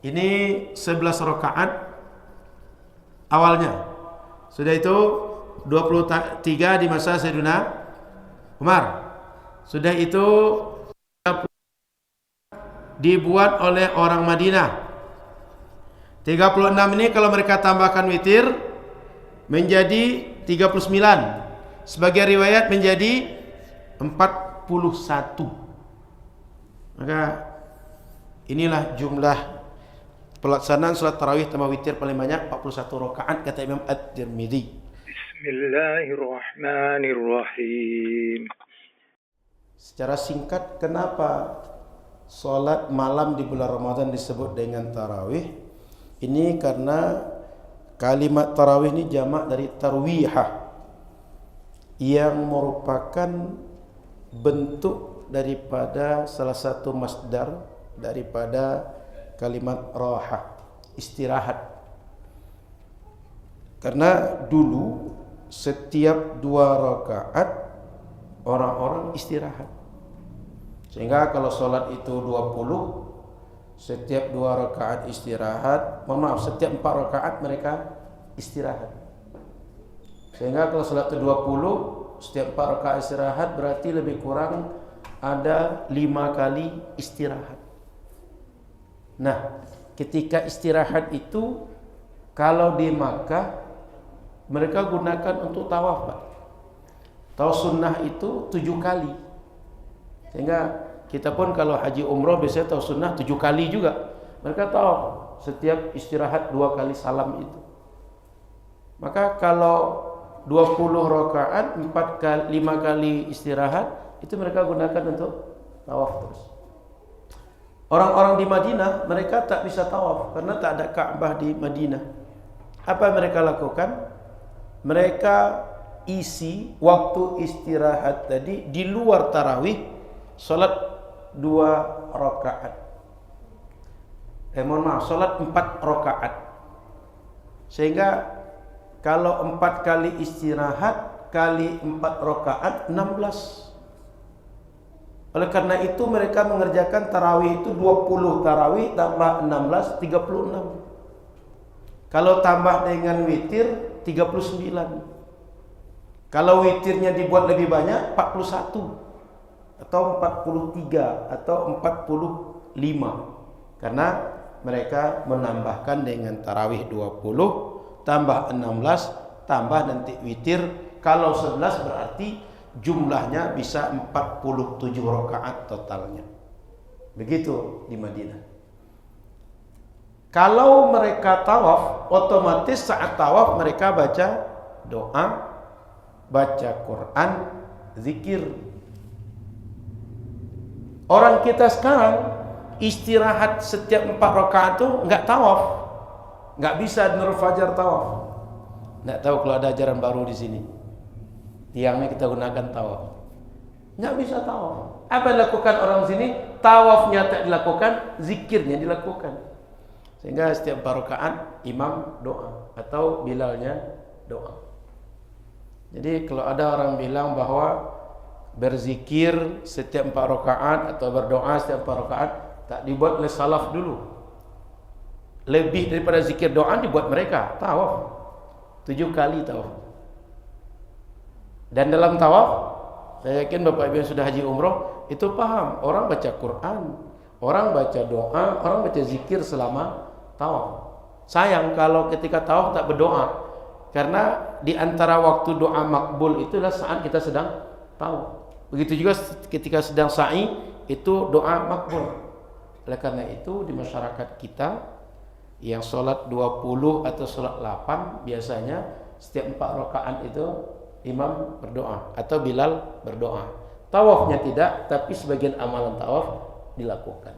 Ini 11 rakaat awalnya. Sudah itu 23 di masa Sayyidina Umar. Sudah itu dibuat oleh orang Madinah. 36 ini kalau mereka tambahkan witir menjadi 39. Sebagai riwayat menjadi 41. Maka inilah jumlah pelaksanaan salat tarawih tambah witir paling banyak 41 rakaat kata Imam At-Tirmidzi. Bismillahirrahmanirrahim. Secara singkat, kenapa salat malam di bulan Ramadan disebut dengan tarawih? Ini karena kalimat tarawih ini jamak dari tarwihah, yang merupakan bentuk daripada salah satu masdar daripada kalimat raha, istirahat. Karena dulu setiap 2 rakaat orang-orang istirahat. Sehingga kalau sholat itu 20, setiap 2 rakaat istirahat, setiap 4 rakaat mereka istirahat. Sehingga kalau sholat itu 20, setiap 4 rakaat istirahat, berarti lebih kurang ada 5 kali istirahat. Nah, ketika istirahat itu kalau di Makkah mereka gunakan untuk tawaf, Pak. Tawaf sunnah itu 7 kali. Sehingga kita pun kalau haji umroh biasanya tawaf sunnah 7 kali juga. Mereka tawaf setiap istirahat 2 kali salam itu. Maka kalau 20 rakaat 5 kali istirahat itu mereka gunakan untuk tawaf terus. Orang-orang di Madinah mereka tak bisa tawaf karena tak ada Ka'bah di Madinah. Apa yang mereka lakukan? Mereka isi waktu istirahat tadi di luar tarawih, salat 2 rakaat. Salat 4 rakaat. Sehingga kalau 4 kali istirahat kali 4 rakaat 16. Oleh karena itu mereka mengerjakan tarawih itu 20 tarawih tambah 16 36. Kalau tambah dengan witir 39. Kalau witirnya dibuat lebih banyak 41 atau 43 atau 45. Karena mereka menambahkan dengan tarawih 20 tambah 16 tambah nanti witir. Kalau 11 berarti jumlahnya bisa 47 rakaat totalnya. Begitu di Madinah. Kalau mereka tawaf, otomatis saat tawaf mereka baca doa, baca Quran, zikir. Orang kita sekarang istirahat setiap 4 rakaat itu enggak tawaf. Enggak bisa Nurul Fajar tawaf. Enggak tahu kalau ada ajaran baru di sini. Tiangnya kita gunakan tawaf. Enggak bisa tawaf. Apa yang dilakukan orang sini? Tawafnya tak dilakukan, zikirnya dilakukan. Sehingga setiap 4 rakaat imam doa atau bilalnya doa. Jadi kalau ada orang bilang bahwa berzikir setiap 4 rakaat atau berdoa setiap 4 rakaat tak dibuat oleh salaf dulu. Lebih daripada zikir doa dibuat mereka tawaf 7 kali tawaf. Dan dalam tawaf saya yakin Bapak Ibu yang sudah haji umroh itu paham, orang baca Quran, orang baca doa, orang baca zikir selama tawaf. Sayang kalau ketika tawaf tak berdoa, karena di antara waktu doa makbul itulah saat kita sedang tawaf. Begitu juga ketika sedang sa'i itu doa makbul. Oleh karena itu di masyarakat kita yang sholat 20 atau sholat 8 biasanya setiap 4 rakaat itu imam berdoa atau Bilal berdoa. Tawafnya tidak, tapi sebagian amalan tawaf dilakukan.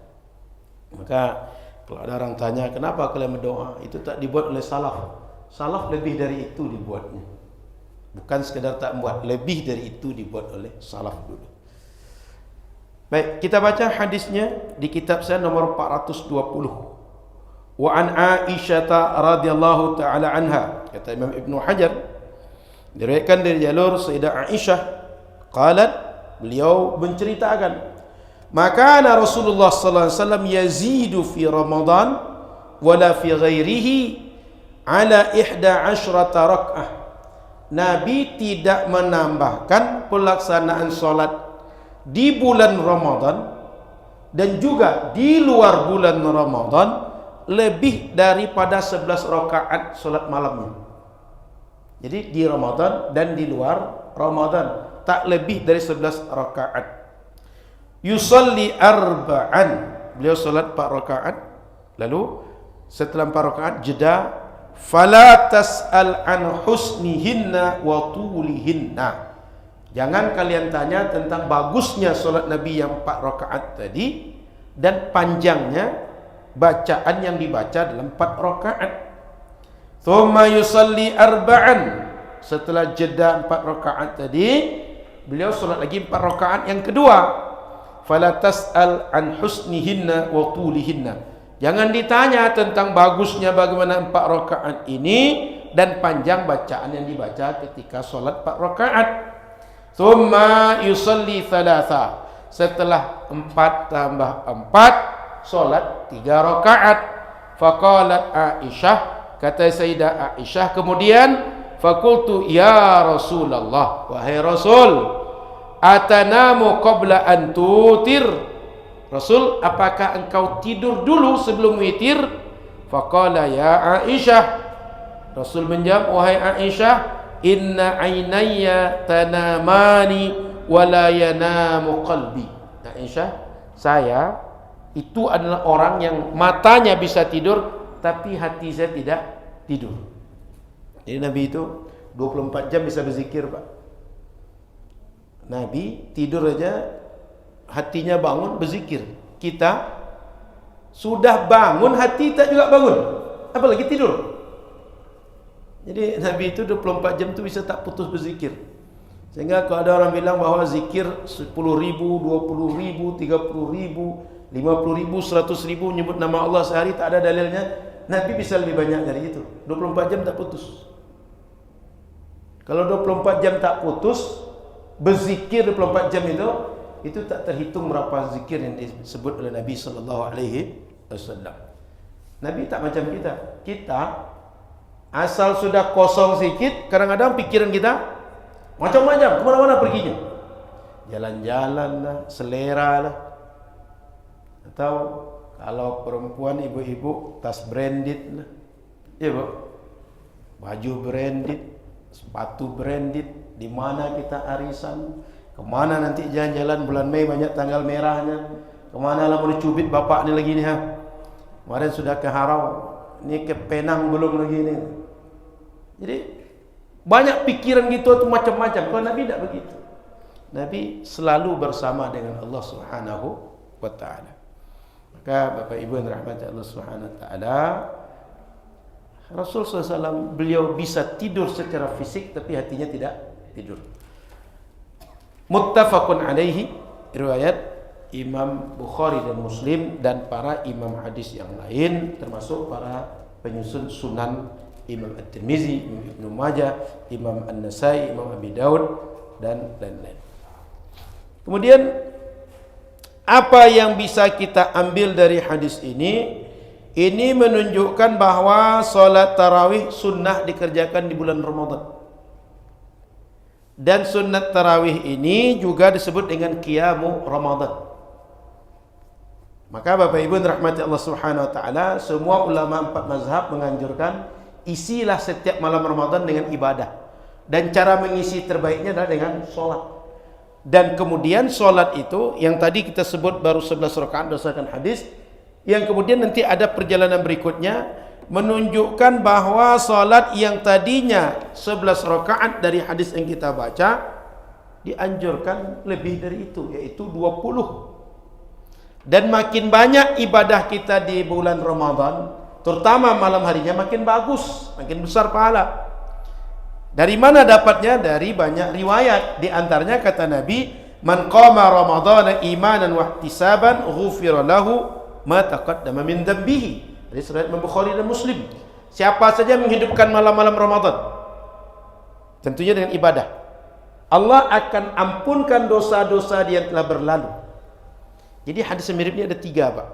Maka kalau ada orang tanya kenapa kalian berdoa, itu tak dibuat oleh salaf. Salaf lebih dari itu dibuatnya. Bukan sekedar tak membuat, lebih dari itu dibuat oleh salaf dulu. Baik, kita baca hadisnya di kitab saya nomor 420. Wa an Aisyah radhiyallahu taala anha, kata Imam Ibnu Hajar, diriwayatkan dari jalur Sayyidah Aisyah, qalat, beliau menceritakan, maka Rasulullah sallallahu alaihi wasallam yazidu fi Ramadan wala fi ghairihi ala 11 rak'ah. Nabi tidak menambahkan pelaksanaan solat di bulan Ramadan dan juga di luar bulan Ramadan lebih daripada 11 rakaat solat malamnya. Jadi di Ramadan dan di luar Ramadan tak lebih dari 11 rakaat. Yusalli arba'an, beliau solat 4 rakaat, lalu setelah 4 rakaat jeda. Fala tas'al an husnihinna wa tulihinna. Jangan kalian tanya tentang bagusnya solat Nabi yang 4 rakaat tadi dan panjangnya bacaan yang dibaca dalam 4 rakaat. Thumma yusalli arba'an. Setelah jeda 4 rakaat tadi, beliau solat lagi 4 rakaat yang kedua. Fala tas'al an husnihinna wa tulihinna. Jangan ditanya tentang bagusnya bagaimana 4 rakaat ini dan panjang bacaan yang dibaca ketika solat 4 rakaat. Thumma yusalli thalatha. Setelah 4 tambah 4, solat 3 rakaat. Faqalat Aisyah, kata Sayyidah Aisyah kemudian, faqultu ya Rasulullah, wahai Rasul, atanamu qabla an tutir. Rasul, apakah engkau tidur dulu sebelum witir? Faqala ya Aisyah. Rasul menjawab, wahai Aisyah, inna ainayya tanamani wa la yanamu qalbi. Aisyah, saya itu adalah orang yang matanya bisa tidur tapi hati saya tidak tidur. Jadi Nabi itu 24 jam bisa berzikir, Pak. Nabi tidur aja hatinya bangun berzikir. Kita sudah bangun hati tak juga bangun, apalagi tidur. Jadi Nabi itu 24 jam itu bisa tak putus berzikir. Sehingga kalau ada orang bilang bahawa zikir 10.000, 20.000, 30.000, 50.000, 100.000 nyebut nama Allah sehari, tak ada dalilnya. Nabi bisa lebih banyak dari itu. 24 jam tak putus. Kalau 24 jam tak putus berzikir 24 jam itu tak terhitung berapa zikir yang disebut oleh Nabi sallallahu alaihi wasallam. Nabi tak macam kita. Kita asal sudah kosong sedikit, kadang-kadang pikiran kita macam-macam, kemana-mana perginya. Jalan-jalan lah, selera lah. Atau kalau perempuan, ibu-ibu, tas branded lah. Ya, Bu. Baju branded, sepatu branded, di mana kita arisan. Kemana nanti jalan-jalan bulan Mei banyak tanggal merahnya. Kemana lah mau dicubit bapak ni lagi ni ha. Kemarin sudah ke Harau, ni ke Penang belum lagi ni. Jadi banyak pikiran gitu tu macam-macam. Kalau Nabi tak begitu. Nabi selalu bersama dengan Allah Subhanahu wa taala. Maka Bapak Ibu yang dirahmati Allah Subhanahu wa taala, Rasul SAW beliau bisa tidur secara fisik tapi hatinya tidak tidur. Muttafaqun alaihi, riwayat Imam Bukhari dan Muslim dan para imam hadis yang lain, termasuk para penyusun sunan Imam At-Tirmizi, Imam Ibnu Majah, Imam An-Nasai, Imam Abi Daud dan lain-lain. Kemudian apa yang bisa kita ambil dari hadis ini? Ini menunjukkan bahawa solat tarawih sunnah dikerjakan di bulan Ramadan. Dan sunat tarawih ini juga disebut dengan qiyamu Ramadan. Maka Bapak Ibu yang dirahmati Allah Subhanahu wa taala, semua ulama 4 mazhab menganjurkan isilah setiap malam Ramadan dengan ibadah. Dan cara mengisi terbaiknya adalah dengan solat. Dan kemudian solat itu yang tadi kita sebut baru 11 rakaat berdasarkan hadis, yang kemudian nanti ada perjalanan berikutnya menunjukkan bahawa solat yang tadinya 11 rakaat dari hadis yang kita baca dianjurkan lebih dari itu, yaitu 20. Dan makin banyak ibadah kita di bulan Ramadan, terutama malam harinya, makin bagus, makin besar pahala. Dari mana dapatnya? Dari banyak riwayat. Di antaranya kata Nabi, man qama ramadhana imanan wa ihtisaban ghufira lahu ma taqaddama min dhanbihi. Dari riwayat Bukhari dan Muslim. Siapa saja menghidupkan malam-malam Ramadan, tentunya dengan ibadah, Allah akan ampunkan dosa-dosa dia yang telah berlalu. Jadi hadis yang mirip ini ada 3, Pak.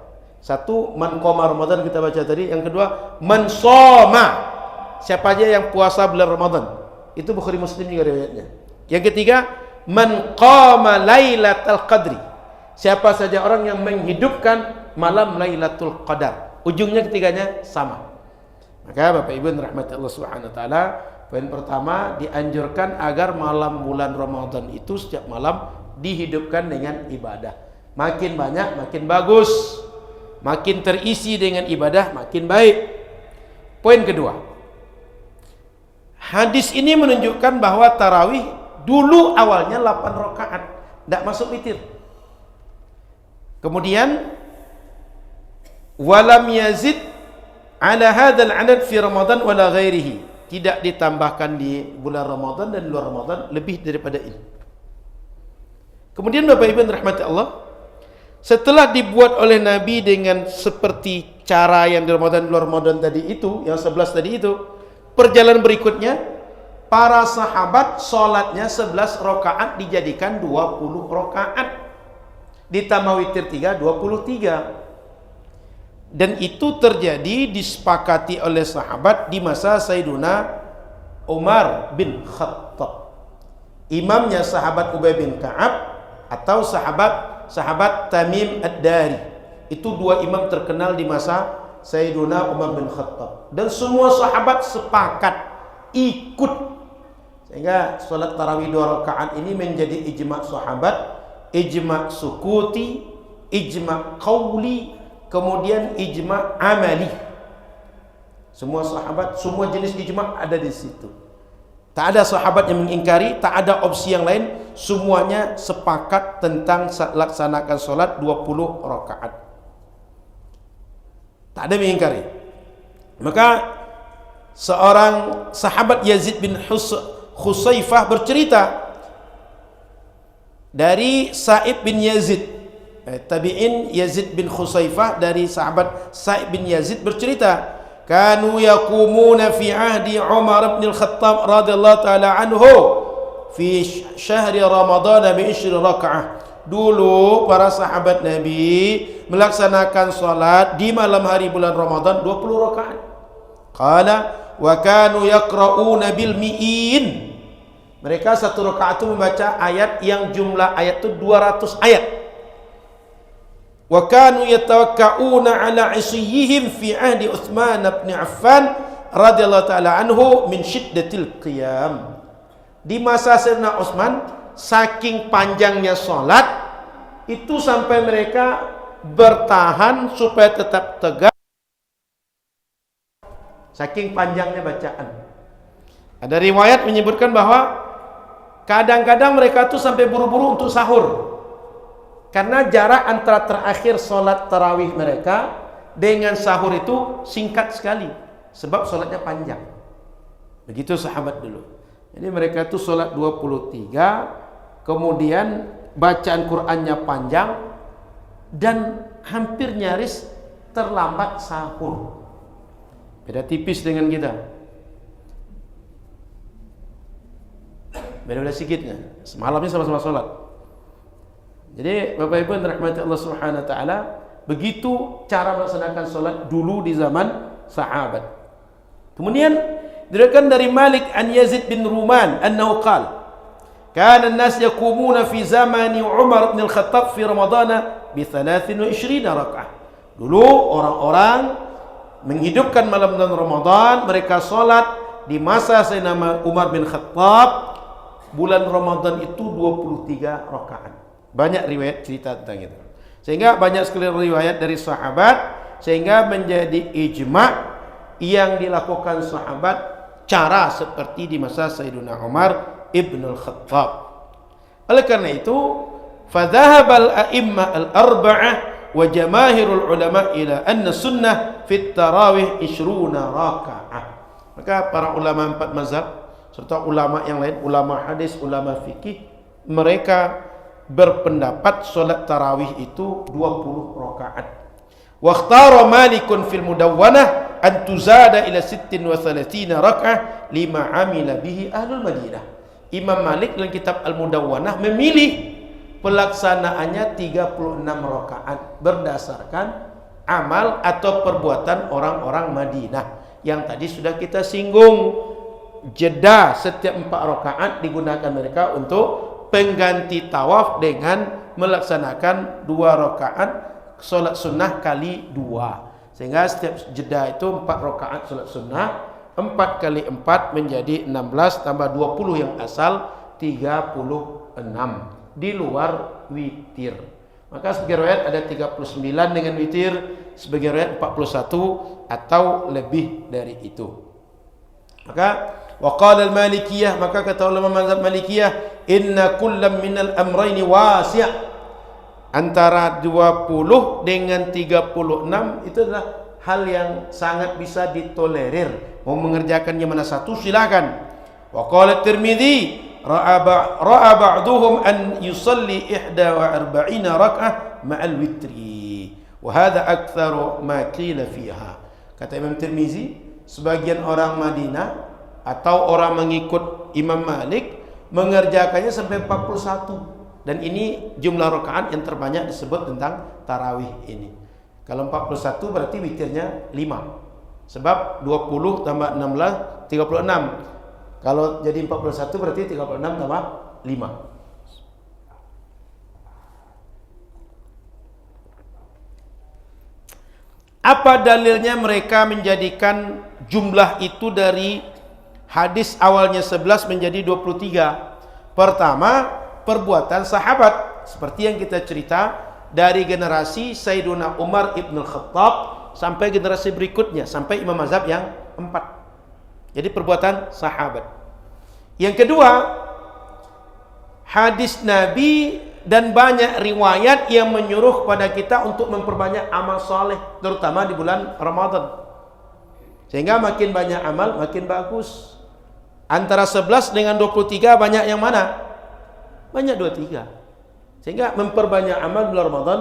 Satu, man qoma Ramadan kita baca tadi. Yang kedua, man shoma. Siapa aja yang puasa bulan Ramadan. Itu Bukhari Muslim juga riwayatnya. Yang ketiga, man qama lailatul qadri. Siapa saja orang yang menghidupkan malam Lailatul Qadar. Ujungnya ketiganya sama. Maka Bapak Ibu rahmati Allah Subhanahu wa taala, poin pertama dianjurkan agar malam bulan Ramadan itu setiap malam dihidupkan dengan ibadah. Makin banyak makin bagus. Makin terisi dengan ibadah makin baik. Poin kedua. Hadis ini menunjukkan bahwa tarawih dulu awalnya 8 rakaat, tidak masuk witir. Kemudian walam yazid ala hadzal adad fi Ramadan wala ghairihi. Tidak ditambahkan di bulan Ramadan dan luar Ramadan lebih daripada ini. Kemudian Bapak Ibu rahmati Allah, setelah dibuat oleh Nabi dengan seperti cara yang di Ramadan luar Ramadan tadi itu, yang 11 tadi itu, perjalanan berikutnya para sahabat sholatnya 11 rakaat dijadikan 20 rakaat, ditambah witir 3, 23. Dan itu terjadi disepakati oleh sahabat di masa Sayyiduna Umar bin Khattab. Imamnya sahabat Ubay bin Ka'ab atau sahabat Tamim Ad-Dari. Itu dua imam terkenal di masa Sayyiduna Umar bin Khattab. Dan semua sahabat sepakat ikut. Sehingga salat tarawih 2 rakaat ini menjadi ijma' sahabat, ijma' sukuti, ijma' qawli, kemudian ijma' amali. Semua sahabat, semua jenis ijma' ada di situ. Tak ada sahabat yang mengingkari, tak ada opsi yang lain, semuanya sepakat tentang laksanakan salat 20 rakaat. Tak ada yang mengingkari. Maka seorang sahabat Yazid bin Khusaifah bercerita dari Sa'ib bin Yazid, tabi'in Yazid bin Khusaifah, dari sahabat Sa'ib bin Yazid bercerita, kanu yakumuna fi ahdi Umar bin Al-Khattab radhiyallahu ta'ala anhu fi syahri Ramadan bi 20 rakaah. Dulu para sahabat Nabi melaksanakan salat di malam hari bulan Ramadan 20 rakaat. Qala wa kanu yaqra'una bil mi'in. Mereka satu rakaat itu membaca ayat yang jumlah ayat itu 200 ayat. Wa kanu yatawakka'una ala isiyihim fi ahdi Utsman bin Affan radhiyallahu ta'ala anhu min syiddatil qiyam. Di masa Sayyidina Utsman, saking panjangnya salat itu sampai mereka bertahan supaya tetap tegak, saking panjangnya bacaan. Ada riwayat menyebutkan bahwa kadang-kadang mereka tuh sampai buru-buru untuk sahur. Karena jarak antara terakhir sholat tarawih mereka dengan sahur itu singkat sekali. Sebab sholatnya panjang. Begitu sahabat dulu. Jadi mereka itu sholat 23. Kemudian bacaan Qur'annya panjang. Dan hampir nyaris terlambat sahur. Beda tipis dengan kita. Beda-beda sedikitnya. Semalamnya sama-sama sholat. Jadi Bapak Ibu yang dirahmati Allah Subhanahu wa taala, begitu cara melaksanakan salat dulu di zaman sahabat. Kemudian diriwayatkan dari Malik an Yazid bin Ruman annahu qala kana an-nas yaqumuna fi zamani Umar bin Al-Khattab fi Ramadan bi 23 rakaah. Dulu orang-orang menghidupkan malam bulan Ramadan, mereka salat di masa Sayyidina Umar bin Khattab bulan Ramadan itu 23 rakaat. Banyak riwayat cerita tentang itu. Sehingga banyak sekali riwayat dari sahabat, sehingga menjadi ijma' yang dilakukan sahabat cara seperti di masa Sayyidina Umar ibn al-Khattab. Oleh karena itu, fadhahaba al-a'imma al-arba'ah wa jamaahirul ulama ila anna sunnah fit tarawih 20 rakaah. Maka para ulama 4 mazhab serta ulama yang lain, ulama hadis, ulama fikih, mereka berpendapat solat tarawih itu 20 rakaat. Wa ikhtara Malikun fil Mudawwanah an tuzada ila 36 rakaah lima amila bihi ahlul Madinah. Imam Malik dalam kitab Al-Mudawwanah memilih pelaksanaannya 36 rakaat berdasarkan amal atau perbuatan orang-orang Madinah yang tadi sudah kita singgung. Jeda setiap 4 rakaat digunakan mereka untuk pengganti tawaf dengan melaksanakan 2 rakaat solat sunnah kali 2, sehingga setiap jeda itu 4 rakaat solat sunnah. 4 kali 4 menjadi 16 tambah 20 yang asal 36 di luar witir. Maka sebagai riwayat ada 39 dengan witir, sebagai riwayat 41 atau lebih dari itu. Maka waqala al-Malikiyah, maka kata ulama mazhab Malikiyah, inna kullam minal amrayni wasi'. Antara 20 dengan 36 itu adalah hal yang sangat bisa ditolerir. Mau mengerjakannya mana satu silakan. Waqala Tirmidzi, ra'a ba'duhum an yusalli 41 rak'ah ma'al witri. Wa hadha aktsaru ma qila fiha. Kata Imam Tirmizi, sebagian orang Madinah atau orang mengikut Imam Malik mengerjakannya sampai 41, dan ini jumlah rakaat yang terbanyak disebut tentang tarawih ini. Kalau 41 berarti witirnya 5, sebab 20 tambah 16 36. Kalau jadi 41 berarti 36 tambah 5. Apa dalilnya mereka menjadikan jumlah itu dari hadis awalnya 11 menjadi 23? Pertama, perbuatan sahabat, seperti yang kita cerita dari generasi Sayyiduna Umar ibn Khattab sampai generasi berikutnya, sampai imam mazhab yang 4. Jadi perbuatan sahabat. Yang kedua, hadis Nabi dan banyak riwayat yang menyuruh kepada kita untuk memperbanyak amal soleh, terutama di bulan Ramadan. Sehingga makin banyak amal makin bagus. Antara 11 dengan 23 banyak yang mana? Banyak 23. Sehingga memperbanyak amal bulan Ramadan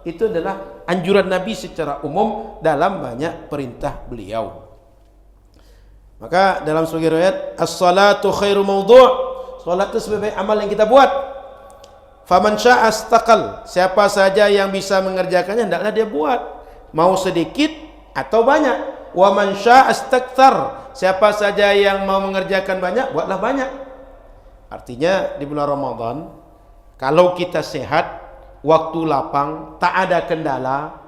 itu adalah anjuran Nabi secara umum dalam banyak perintah beliau. Maka dalam sebagian riwayat, as-salatu khairu mawdu'. Salat itu sebagai amal yang kita buat. Faman syaa astaqal, siapa saja yang bisa mengerjakannya hendaklah dia buat, mau sedikit atau banyak. Wa man syaa astakthar, siapa saja yang mau mengerjakan banyak, buatlah banyak. Artinya di bulan Ramadan, kalau kita sehat, waktu lapang, tak ada kendala,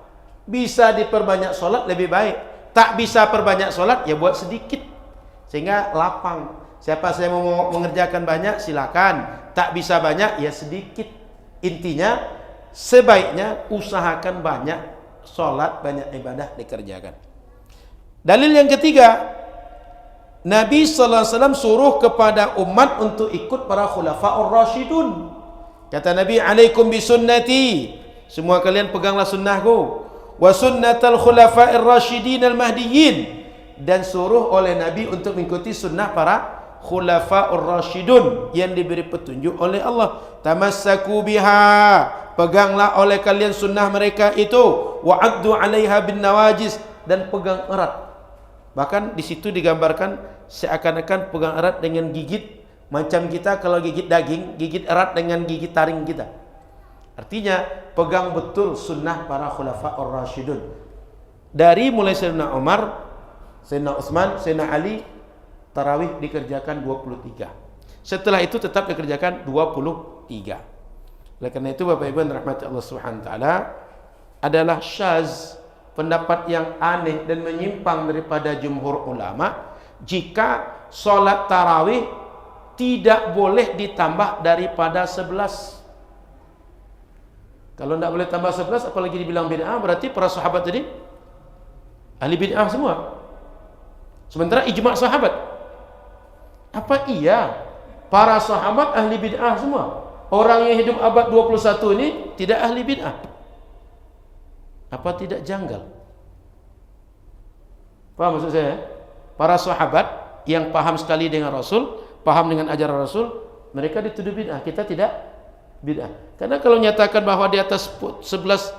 bisa diperbanyak solat lebih baik. Tak bisa perbanyak solat, ya buat sedikit, sehingga lapang. Siapa saya mau mengerjakan banyak, silakan. Tak bisa banyak, ya sedikit. Intinya, sebaiknya usahakan banyak solat, banyak ibadah dikerjakan. Dalil yang ketiga, Nabi SAW suruh kepada umat untuk ikut para khulafa'ur rasyidun. Kata Nabi, alaikum bisunnati, semua kalian peganglah sunnahku, wa sunnatal khulafa'ir rasyidin al-mahdiyyin, dan suruh oleh Nabi untuk mengikuti sunnah para khulafa'ur rasyidun yang diberi petunjuk oleh Allah. Tamassaku biha, peganglah oleh kalian sunnah mereka itu, wa'addu 'alaiha bin nawajis, dan pegang erat. Bahkan di situ digambarkan seakan-akan pegang erat dengan gigit, macam kita kalau gigit daging, gigit erat dengan gigit taring kita. Artinya pegang betul sunnah para khulafa'ur rasyidun. Dari mulai Sayyidina Umar, Sayyidina Utsman, Sayyidina Ali, tarawih dikerjakan 23. Setelah itu tetap dikerjakan 23. Oleh karena itu Bapak Ibu yang dirahmati Allah Subhanahu wa taala, adalah syaz, pendapat yang aneh dan menyimpang daripada jumhur ulama, jika solat tarawih tidak boleh ditambah daripada 11. Kalau tidak boleh tambah 11, apalagi dibilang bid'ah, berarti para sahabat tadi ahli bid'ah semua. Sementara ijma' sahabat, apa iya para sahabat ahli bid'ah semua? Orang yang hidup abad 21 ini tidak ahli bid'ah. Apa tidak janggal? Paham maksud saya? Para sahabat yang paham sekali dengan Rasul, paham dengan ajaran Rasul, mereka dituduh bid'ah, kita tidak bid'ah. Karena kalau nyatakan bahwa di atas 11,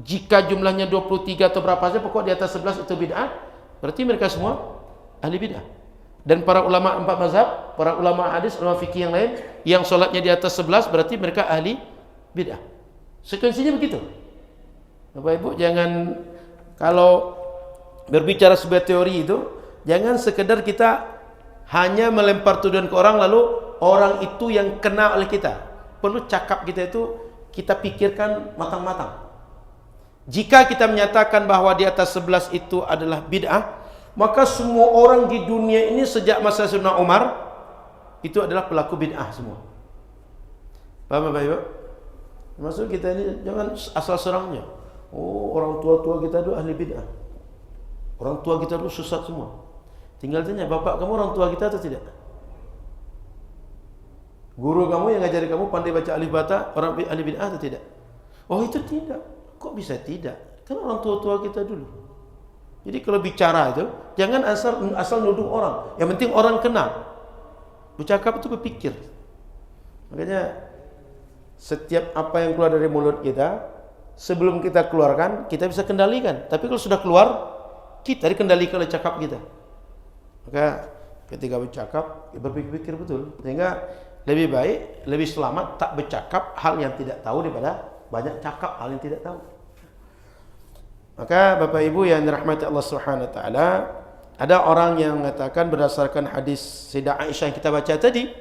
jika jumlahnya 23 atau berapa saja, pokok di atas 11 itu bid'ah, berarti mereka semua ahli bid'ah. Dan para ulama 4 mazhab, para ulama hadis, ulama fikih yang lain, yang solatnya di atas 11, berarti mereka ahli bid'ah. Sekuensinya begitu. Bapak Ibu jangan, kalau berbicara sebuah teori itu, jangan sekedar kita hanya melempar tuduhan ke orang lalu orang itu yang kena oleh kita. Perlu cakap kita itu kita pikirkan matang-matang. Jika kita menyatakan bahwa di atas 11 itu adalah bid'ah, maka semua orang di dunia ini sejak masa Sayyidina Umar itu adalah pelaku bid'ah semua. Paham Bapak Ibu? Maksud kita ini jangan asal serangnya. Oh, orang tua-tua kita itu ahli bid'ah. Orang tua kita itu sesat semua. Tinggal tanya, bapak kamu orang tua kita atau tidak? Guru kamu yang ngajari kamu pandai baca alif bata, orang ahli bid'ah atau tidak? Oh, itu tidak. Kok bisa tidak? Kan orang tua-tua kita dulu. Jadi kalau bicara itu jangan asal nuduh orang. Yang penting orang kenal. Bercakap itu berpikir. Makanya setiap apa yang keluar dari mulut kita, sebelum kita keluarkan, kita bisa kendalikan. Tapi kalau sudah keluar, kita dikendalikan oleh cakap kita. Maka ketika bercakap, ya berpikir-pikir betul. Sehingga lebih baik, lebih selamat tak bercakap hal yang tidak tahu daripada banyak cakap hal yang tidak tahu. Maka Bapak Ibu yang dirahmati Allah Subhanahu wa taala, ada orang yang mengatakan berdasarkan hadis Sayyidah Aisyah yang kita baca tadi,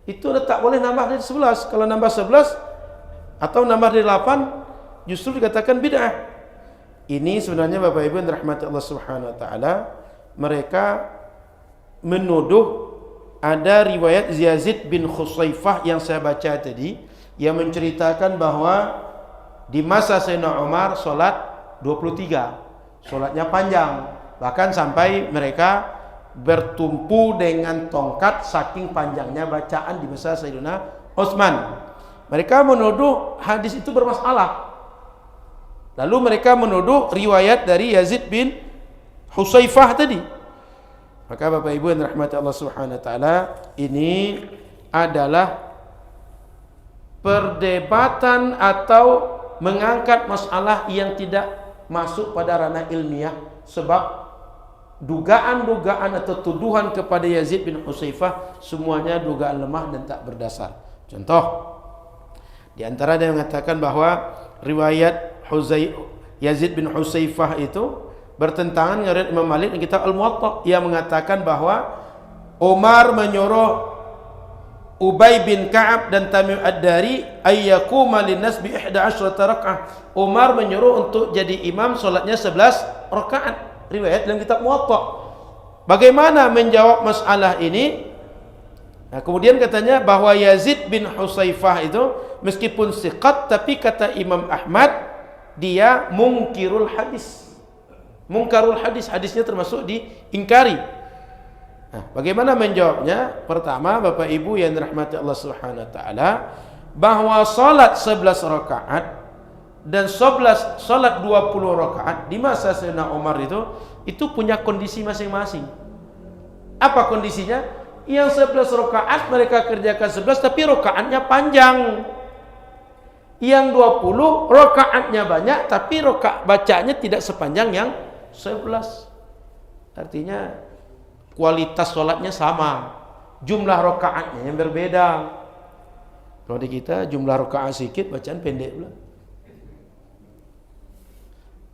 itu tak boleh nambah dari 11. Kalau nambah 11 atau nambah dari 8 justru dikatakan bid'ah. Ini sebenarnya Bapak Ibu yang dirahmati Allah Subhanahu wa taala, mereka menuduh ada riwayat Yazid bin Khusaifah yang saya baca tadi yang menceritakan bahwa di masa Sayyidina Umar salat 23, salatnya panjang, bahkan sampai mereka bertumpu dengan tongkat saking panjangnya bacaan di masa Sayyidina Utsman. Mereka menuduh hadis itu bermasalah. Lalu mereka menuduh riwayat dari Yazid bin Khusaifah tadi. Maka Bapak Ibu yang dirahmati Allah Subhanahu wa taala, ini adalah perdebatan atau mengangkat masalah yang tidak masuk pada ranah ilmiah, sebab dugaan-dugaan atau tuduhan kepada Yazid bin Khusaifah semuanya dugaan lemah dan tak berdasar. Contoh, di antara yang mengatakan bahwa riwayat Yazid bin Khusaifah itu bertentangan dengan Imam Malik di kitab Al-Muwatta yang mengatakan bahwa Umar menyuruh Ubay bin Ka'ab dan Tamim Ad-Dari ayyakuma linnas bi 11 rakaat. Umar menyuruh untuk jadi imam salatnya 11 rakaat. Riwayat dalam kitab Muwatta. Bagaimana menjawab masalah ini? Nah, kemudian katanya bahwa Yazid bin Khusaifah itu meskipun siqat, tapi kata Imam Ahmad dia mungkirul hadis. Mungkarul hadis, hadisnya termasuk diingkari. Nah, bagaimana menjawabnya? Pertama, Bapak Ibu yang dirahmati Allah Subhanahu wa taala, bahwa salat 11 rakaat dan salat 20 rakaat di masa Sayyidina Umar itu punya kondisi masing-masing. Apa kondisinya? Yang 11 rakaat mereka kerjakan 11 tapi rakaatnya panjang. Yang 20 rakaatnya banyak tapi bacaannya tidak sepanjang yang 11. Artinya kualitas sholatnya sama, jumlah rakaatnya yang berbeda. Kalau di kita jumlah rakaat sedikit, bacaan pendek pula.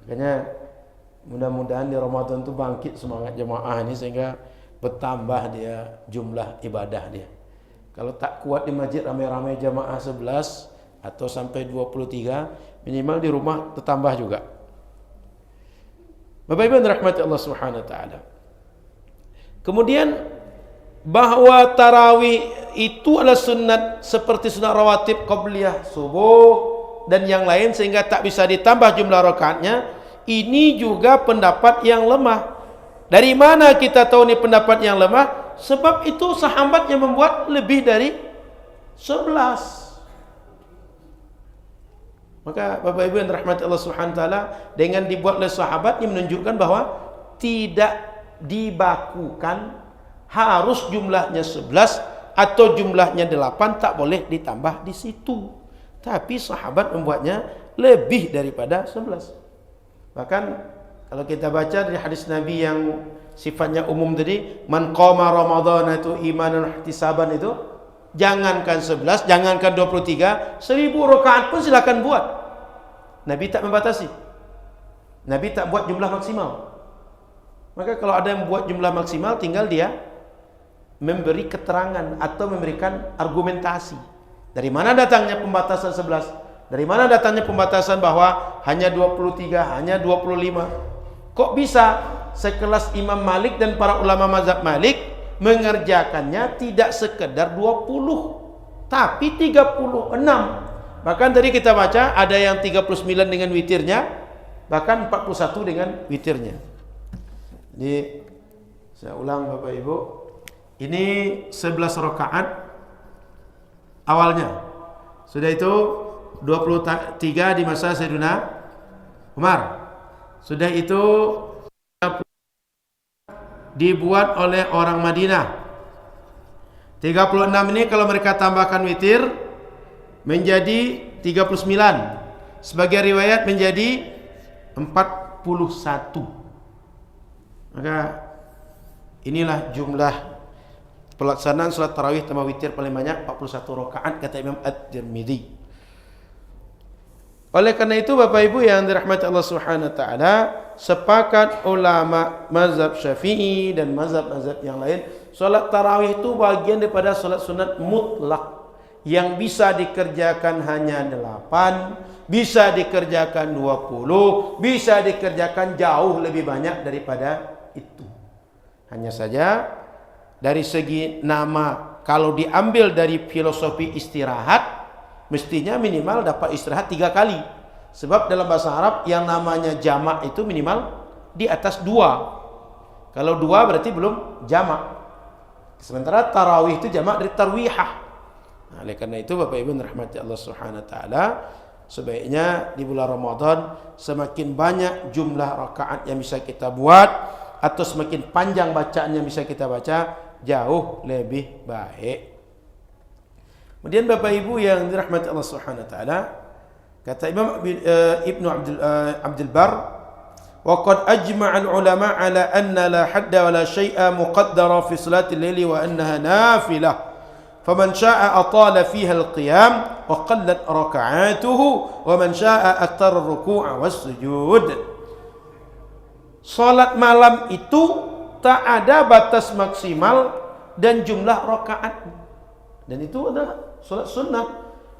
Makanya mudah-mudahan di Ramadan itu bangkit semangat jemaah ini sehingga bertambah dia jumlah ibadah dia. Kalau tak kuat di masjid ramai-ramai jemaah 11 atau sampai 23, minimal di rumah tertambah juga. Bapak Ibu yang dirahmati Allah Subhanahu wa taala. Kemudian bahwa tarawih itu adalah sunat seperti sunat rawatib qabliyah subuh dan yang lain sehingga tak bisa ditambah jumlah rakaatnya, ini juga pendapat yang lemah. Dari mana kita tahu ini pendapat yang lemah? Sebab itu sahabat yang membuat lebih dari 11. Maka Bapak Ibu yang dirahmati Allah Subhanahu wa taala, dengan dibuat oleh sahabat ini menunjukkan bahwa tidak dibakukan harus jumlahnya 11 atau jumlahnya 8, tak boleh ditambah di situ. Tapi sahabat membuatnya lebih daripada 11. Bahkan kalau kita baca dari hadis Nabi yang sifatnya umum tadi, man qama ramadhana itu imanan wa ihtisaban, itu jangankan 11, jangankan 23, 1000 rakaat pun silakan buat. Nabi tak membatasi. Nabi tak buat jumlah maksimal. Maka kalau ada yang buat jumlah maksimal, tinggal dia memberi keterangan atau memberikan argumentasi. Dari mana datangnya pembatasan 11? Dari mana datangnya pembatasan bahwa hanya 23, hanya 25? Kok bisa sekelas Imam Malik dan para ulama mazhab Malik mengerjakannya tidak sekedar 20, tapi 36. Bahkan tadi kita baca ada yang 39 dengan witirnya, bahkan 41 dengan witirnya. Jadi saya ulang Bapak Ibu, ini 11 rakaat awalnya. Sudah itu 23 di masa Sayyidina Umar. Sudah itu dibuat oleh orang Madinah. 36 ini kalau mereka tambahkan witir menjadi 39. Sebagai riwayat menjadi 41. Maka inilah jumlah pelaksanaan salat tarawih tambah witir paling banyak 41 rakaat kata Imam At-Tirmidzi. Oleh karena itu Bapak Ibu yang dirahmati Allah Subhanahu wa taala, sepakat ulama mazhab Syafi'i dan mazhab-mazhab yang lain, salat tarawih itu bagian daripada salat sunat mutlak yang bisa dikerjakan hanya 8, bisa dikerjakan 20, bisa dikerjakan jauh lebih banyak daripada itu. Hanya saja dari segi nama, kalau diambil dari filosofi istirahat, mestinya minimal dapat istirahat 3 kali. Sebab dalam bahasa Arab yang namanya jamak itu minimal di atas 2. Kalau 2 berarti belum jamak. Sementara tarawih itu jamak dari tarwihah. Nah, oleh karena itu Bapak Ibu rahmati Allah Subhanahu wa taala, sebaiknya di bulan Ramadan semakin banyak jumlah rakaat yang bisa kita buat atau semakin panjang bacaan yang bisa kita baca, jauh lebih baik. Kemudian Bapak Ibu yang dirahmati Allah Subhanahu wa taala, kata Imam Ibnu Abdul Bar, wa qad ajma'a al-ulama ala anna la hadda wa la shay'a muqaddara fi salati al-laili wa annaha nafilah. Faman syaa'a atala fiha al-qiyam wa qallat raka'atuhu wa man syaa'a aktsara ar-ruku'a was-sujud. Salat malam itu tak ada batas maksimal dan jumlah rakaat. Dan itu adalah salat sunnah.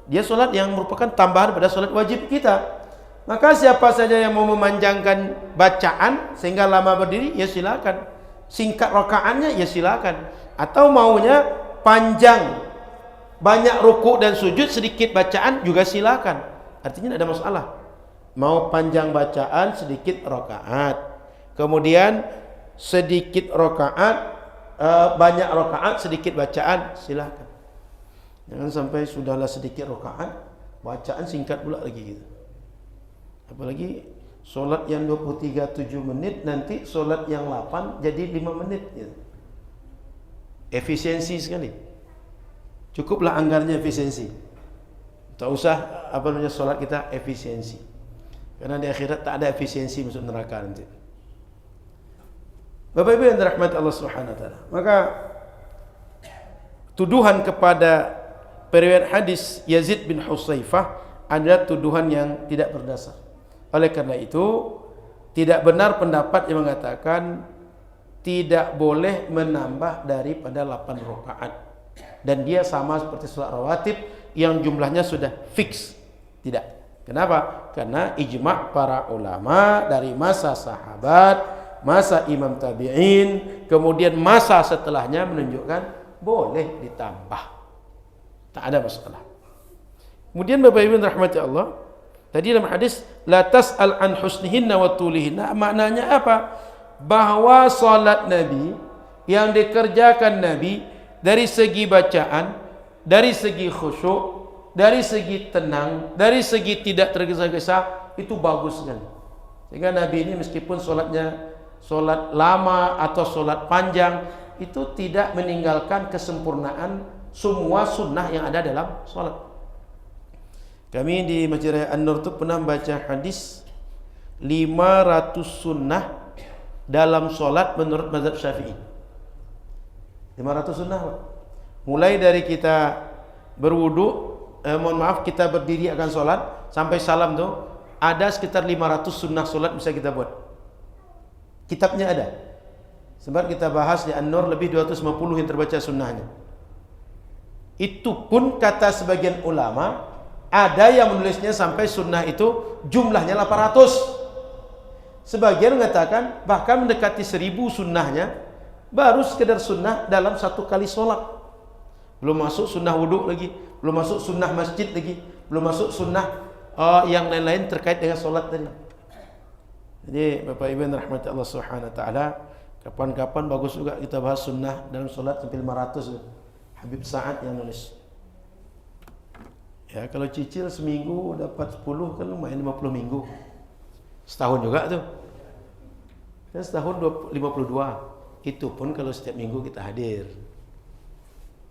Dia salat yang merupakan tambahan pada salat wajib kita. Maka siapa saja yang mau memanjangkan bacaan sehingga lama berdiri, ya silakan. Singkat rakaatnya, ya silakan. Atau maunya panjang, banyak rukuk dan sujud, sedikit bacaan, juga silakan. Artinya tidak ada masalah. Mau panjang bacaan, sedikit rakaat. Kemudian sedikit rakaat, banyak rakaat, sedikit bacaan, silakan. Jangan sampai sudahlah sedikit rakaat, bacaan singkat pula lagi gitu. Apalagi solat yang 23 7 menit, nanti solat yang 8 jadi 5 menit gitu. Efisiensi sekali. Cukuplah anggarannya efisiensi. Tak usah solat kita efisiensi. Karena di akhirat tak ada efisiensi masuk neraka nanti. Bapak Ibu yang dirahmati Allah Subhanahu wa taala, maka tuduhan kepada periwayat hadis Yazid bin Husaifah adalah tuduhan yang tidak berdasar. Oleh karena itu, tidak benar pendapat yang mengatakan tidak boleh menambah daripada 8 rakaat. Dan dia sama seperti salat rawatib yang jumlahnya sudah fix. Tidak. Kenapa? Karena ijma' para ulama dari masa sahabat, masa imam tabi'in, kemudian masa setelahnya menunjukkan boleh ditambah. Tak ada masalah. Kemudian Bapak Ibu rahmati Allah, tadi dalam hadis la tas'al an husnihinna wa tulihinna, maknanya apa? Bahwa salat Nabi yang dikerjakan Nabi dari segi bacaan, dari segi khusyuk, dari segi tenang, dari segi tidak tergesa-gesa, itu bagus sekali. Sehingga Nabi ini meskipun salatnya solat lama atau solat panjang, itu tidak meninggalkan kesempurnaan semua sunnah yang ada dalam solat. Kami di Masjid Raya An-Nur itu pernah baca hadis 500 sunnah dalam solat menurut mazhab Syafi'i. 500 sunnah. Mulai dari kita berwudu, kita berdiri akan solat sampai salam tuh ada sekitar 500 sunnah solat bisa kita buat. Kitabnya ada. Sebab kita bahas di An-Nur lebih 250 yang terbaca sunnahnya. Itu pun kata sebagian ulama, ada yang menulisnya sampai sunnah itu jumlahnya 800. Sebagian mengatakan bahkan mendekati 1000 sunnahnya, baru sekedar sunnah dalam satu kali solat. Belum masuk sunnah wudhu lagi, belum masuk sunnah masjid lagi, belum masuk sunnah yang lain-lain terkait dengan solat tadi. Jadi Bapak Ibu yang rahmati Allah Subhanahu wa taala, kapan-kapan bagus juga kita bahas sunnah dalam solat sampai 500. Habib Sa'ad yang nulis. Ya, kalau cicil seminggu dapat 10 kan lumayan 50 minggu. Setahun juga tuh. Dan setahun 52. Itu pun kalau setiap minggu kita hadir.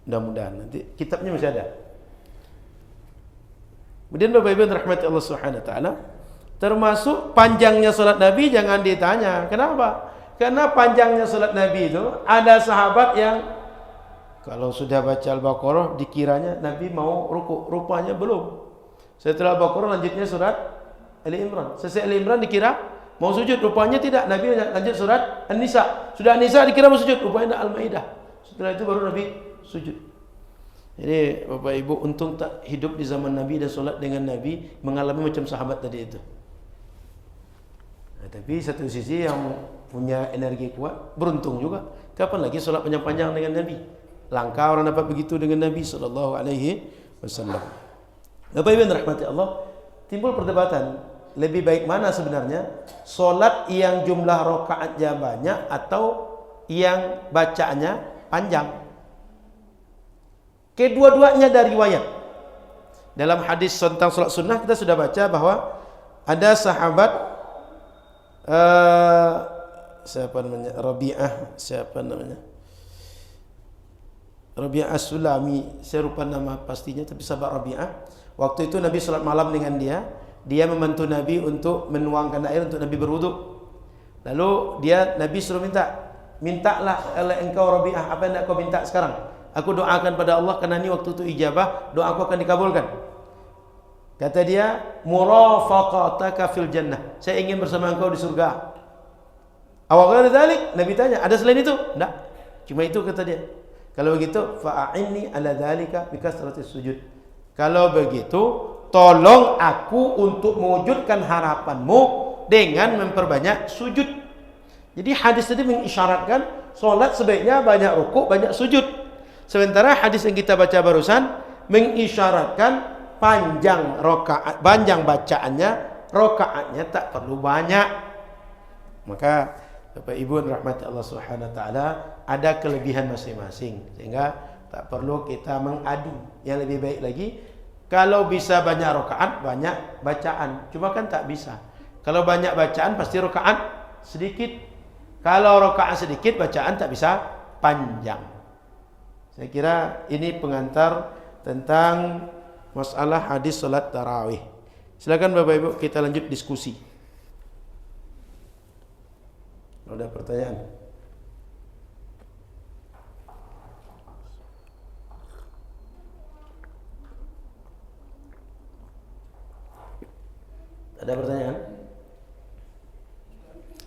Mudah-mudahan nanti kitabnya masih ada. Kemudian Bapak Ibu rahmati Allah Subhanahu wa taala, termasuk panjangnya salat Nabi jangan ditanya. Kenapa? Karena panjangnya salat Nabi itu ada sahabat yang kalau sudah baca Al-Baqarah dikiranya Nabi mau ruku, rupanya belum. Setelah Al-Baqarah lanjutnya surat Ali Imran. Selesai Ali Imran dikira mau sujud, rupanya tidak. Nabi lanjut surat An-Nisa. Sudah An-Nisa dikira mau sujud, rupanya Al-Maidah. Setelah itu baru Nabi sujud. Jadi Bapak Ibu untung tak hidup di zaman Nabi dan solat dengan Nabi, mengalami macam sahabat tadi itu. Nah, tapi satu sisi yang punya energi kuat beruntung juga. Kapan lagi solat panjang-panjang dengan Nabi? Langkah orang dapat begitu dengan Nabi sallallahu alaihi wasallam. Bapak Ibu yang rahmati Allah, timbul perdebatan. Lebih baik mana sebenarnya? Solat yang jumlah rakaatnya banyak atau yang bacaannya panjang? Kedua-duanya dari riwayat. Dalam hadis tentang salat sunnah kita sudah baca bahwa ada sahabat siapa namanya? Rabi'ah As-Sulami, saya lupa nama pastinya tapi sahabat Rabi'ah. Waktu itu Nabi salat malam dengan dia membantu Nabi untuk menuangkan air untuk Nabi berwudu. Lalu Nabi suruh mintalah oleh engkau Rabi'ah, apa yang kau minta sekarang? Aku doakan pada Allah karena ini waktu itu ijabah, doaku akan dikabulkan. Kata dia, murafaqataka fil jannah. Saya ingin bersama engkau di surga. Awal dzalik, Nabi tanya, ada selain itu? Enggak. Cuma itu kata dia. Kalau begitu, fa'inni ala dzalika bikasratis sujud. Kalau begitu, tolong aku untuk mewujudkan harapanmu dengan memperbanyak sujud. Jadi hadis tadi mengisyaratkan solat sebaiknya banyak rukuk, banyak sujud. Sementara hadis yang kita baca barusan mengisyaratkan panjang bacaannya, rakaatnya tak perlu banyak. Maka Bapak Ibu rahmati Allah Subhanahu wa taala, ada kelebihan masing-masing sehingga tak perlu kita mengadu. Yang lebih baik lagi kalau bisa banyak rakaat, banyak bacaan. Cuma kan tak bisa. Kalau banyak bacaan pasti rakaat sedikit. Kalau rakaat sedikit bacaan tak bisa panjang. Saya kira ini pengantar tentang masalah hadis salat tarawih. Silakan Bapak Ibu kita lanjut diskusi. Kalau ada pertanyaan. Ada pertanyaan?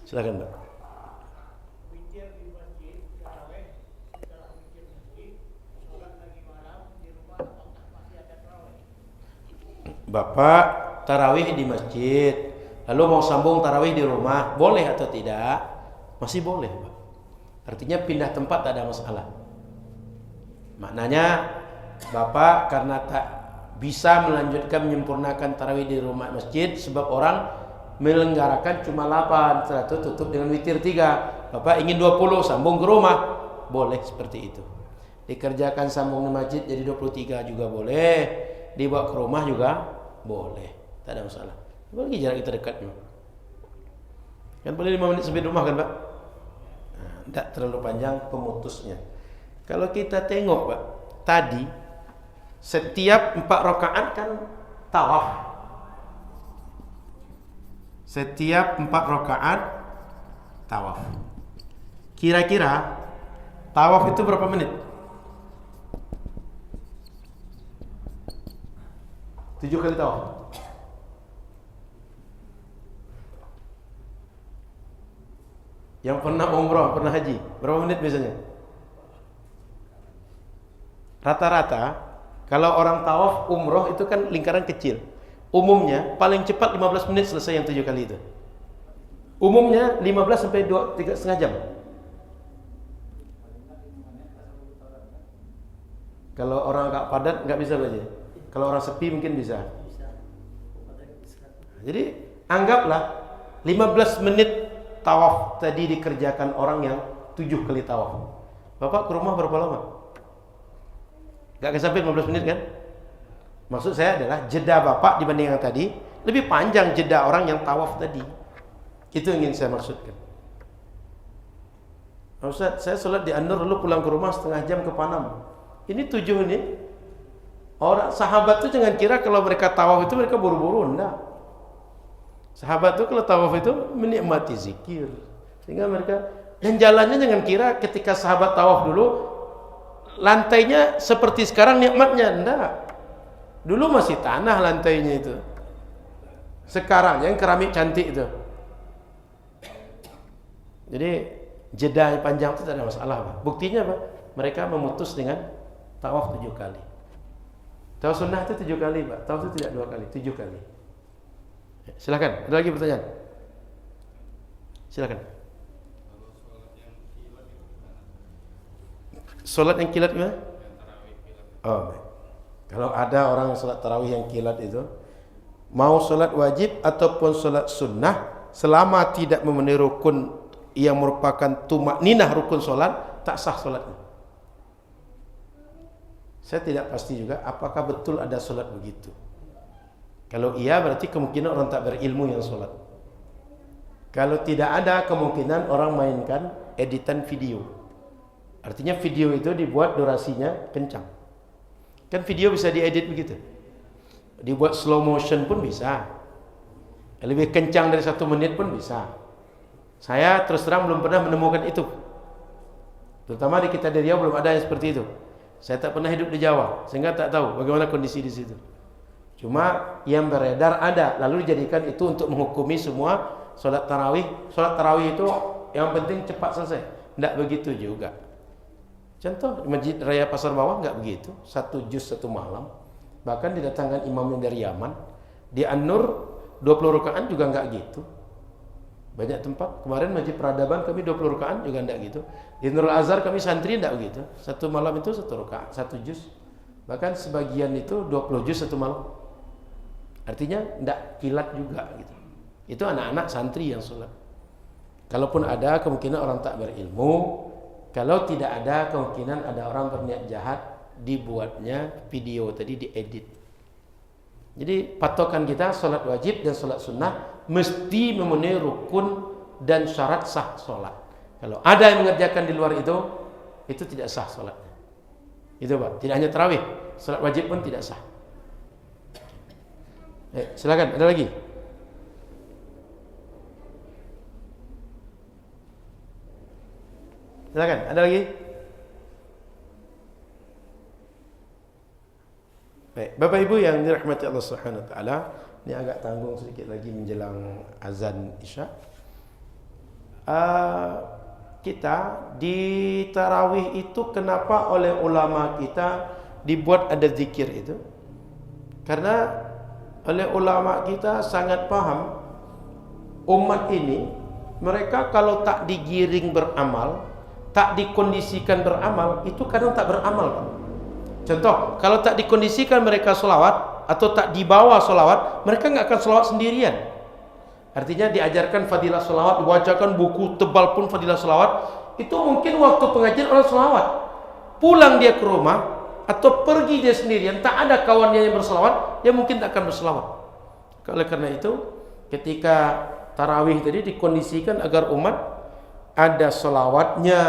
Silakan Pak. Bapak tarawih di masjid, lalu mau sambung tarawih di rumah, boleh atau tidak? Masih boleh, Pak. Artinya pindah tempat tak ada masalah. Maknanya Bapak karena tak bisa melanjutkan menyempurnakan tarawih di rumah masjid sebab orang melenggarakan cuma 8, setelah itu tutup dengan witir 3. Bapak ingin 20 sambung ke rumah, boleh seperti itu. Dikerjakan sambung di masjid jadi 23 juga boleh, dibawa ke rumah juga boleh, tak ada masalah. Apalagi jarak kita dekat memang. Kan boleh 5 menit sampai rumah kan Pak? Nah, tidak terlalu panjang pemutusnya. Kalau kita tengok Pak, tadi setiap 4 rakaat kan tawaf. Setiap 4 rakaat tawaf. Kira-kira tawaf itu berapa menit? 7 kali tawaf. Yang pernah umrah, pernah haji, berapa menit biasanya? Rata-rata kalau orang tawaf umroh itu kan lingkaran kecil. Umumnya paling cepat 15 menit selesai yang 7 kali itu. Umumnya 15 sampai 3,5 jam. Kalau orang agak padat nggak bisa baca. Kalau orang sepi mungkin bisa. Jadi anggaplah 15 menit tawaf tadi dikerjakan orang yang 7 kali tawaf. Bapak ke rumah berapa lama? Gak sampai 15 menit kan? Maksud saya adalah jeda Bapak dibanding yang tadi lebih panjang jeda orang yang tawaf tadi. Itu yang ingin saya maksudkan. Ustaz, saya sholat di An-Nur lalu pulang ke rumah setengah jam ke Panam. Ini 7 ini. Orang sahabat tuh jangan kira kalau mereka tawaf itu mereka buru-buru, enggak. Sahabat tuh kalau tawaf itu menikmati zikir. Sehingga mereka, dan jalannya jangan kira ketika sahabat tawaf dulu lantainya seperti sekarang nikmatnya, enggak. Dulu masih tanah lantainya itu. Sekarang yang keramik cantik itu. Jadi jeda panjang itu tidak ada masalah, Pak. Buktinya apa? Mereka memutus dengan tawaf 7 kali. Tawaf sunnah itu 7 kali, Pak. Tawaf itu tidak 2 kali, 7 kali. Silakan. Ada lagi pertanyaan? Silakan. Salat yang kilat gimana? Oh, baik. Kalau ada orang salat tarawih yang kilat itu, mau salat wajib ataupun salat sunnah, selama tidak memenuhi rukun yang merupakan tumakninah rukun salat, tak sah salatnya. Saya tidak pasti juga apakah betul ada salat begitu. Kalau iya berarti kemungkinan orang tak berilmu yang salat. Kalau tidak ada kemungkinan orang mainkan editan video. Artinya video itu dibuat durasinya kencang. Kan video bisa diedit begitu. Dibuat slow motion pun bisa. Lebih kencang dari 1 menit pun bisa. Saya terus terang belum pernah menemukan itu. Terutama di kita di Riau belum ada yang seperti itu. Saya tak pernah hidup di Jawa, sehingga tak tahu bagaimana kondisi di situ. Cuma yang beredar ada, lalu dijadikan itu untuk menghukumi semua sholat tarawih. Sholat tarawih itu yang penting cepat selesai. Tidak begitu juga. Contoh Masjid Raya Pasar Bawah nggak begitu, 1 juz 1 malam. Bahkan didatangkan imam yang dari Yaman. Di An-Nur 20 rakaat juga nggak gitu. Banyak tempat. Kemarin Masjid Peradaban kami 20 rakaat juga enggak gitu. Di Nurul Azhar kami santri enggak begitu. 1 malam itu 1 rakaat, 1 juz. Bahkan sebagian itu 20 juz 1 malam. Artinya enggak kilat juga gitu. Itu anak-anak santri yang sholat. Kalaupun ada kemungkinan orang tak berilmu, kalau tidak ada kemungkinan ada orang berniat jahat, dibuatnya video tadi diedit. Jadi patokan kita sholat wajib dan sholat sunnah mesti memenuhi rukun dan syarat sah sholat. Kalau ada yang mengerjakan di luar itu tidak sah sholatnya. Itu Pak, tidak hanya tarawih, sholat wajib pun tidak sah. Silakan, ada lagi? Silakan, ada lagi? Baik, Bapak Ibu yang dirahmati Allah Subhanahu wa taala, ini agak tanggung sedikit lagi menjelang azan Isya. Kita di tarawih itu kenapa oleh ulama kita dibuat ada zikir itu? Karena oleh ulama kita sangat paham umat ini, mereka kalau tak digiring beramal, tak dikondisikan beramal, itu kadang tak beramal, Pak. Contoh, kalau tak dikondisikan mereka sholawat atau tak dibawa sholawat, mereka nggak akan sholawat sendirian. Artinya diajarkan fadilah sholawat, dibacakan buku tebal pun fadilah sholawat, itu mungkin waktu pengajian orang sholawat, pulang dia ke rumah atau pergi dia sendirian, tak ada kawannya yang berselawat, dia mungkin tak akan berselawat. Oleh karena itu, ketika tarawih tadi dikondisikan agar umat ada sholawatnya,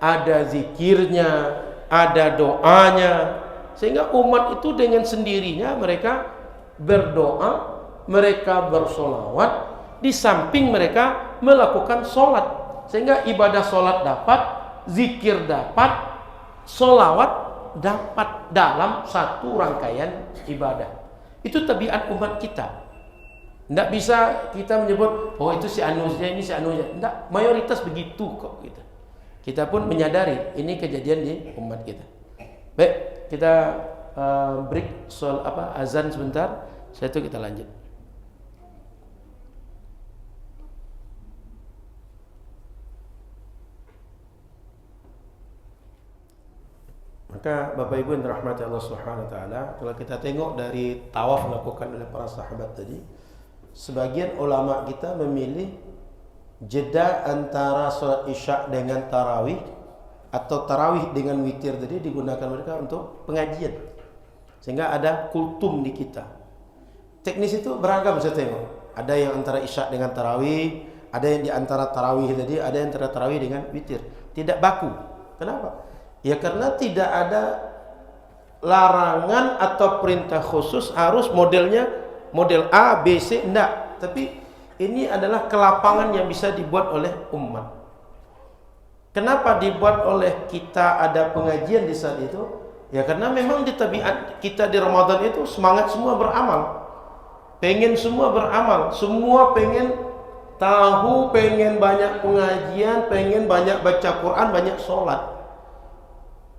ada zikirnya, ada doanya, sehingga umat itu dengan sendirinya mereka berdoa, mereka bersolawat, di samping mereka melakukan solat, sehingga ibadah solat dapat, zikir dapat, solawat dapat dalam satu rangkaian ibadah. Itu tabiat umat kita. Tidak bisa kita menyebut, oh itu si anunya, ini si anunya. Tidak, mayoritas begitu kok. Gitu. Kita pun menyadari ini kejadian di umat kita. Baik, kita break soal azan sebentar. Setelah itu kita lanjut. Maka Bapak Ibu yang dirahmati Allah Subhanahu wa taala, kalau kita tengok dari tawaf dilakukan oleh para sahabat tadi, sebagian ulama kita memilih jeda antara sholat isya dengan tarawih atau tarawih dengan witir tadi digunakan mereka untuk pengajian, sehingga ada kultum di kita. Teknis itu beragam saya tengok. Ada yang antara isya dengan tarawih, ada yang di antara tarawih tadi, ada yang antara tarawih dengan witir. Tidak baku. Kenapa? Ya karena tidak ada larangan atau perintah khusus harus modelnya model A, B, C, enggak. Tapi ini adalah kelapangan yang bisa dibuat oleh umat. Kenapa dibuat oleh kita ada pengajian di saat itu? Ya karena memang di tabiat kita di Ramadan itu semangat semua beramal. Pengen semua beramal, semua pengen tahu, pengen banyak pengajian, pengen banyak baca Quran, banyak sholat.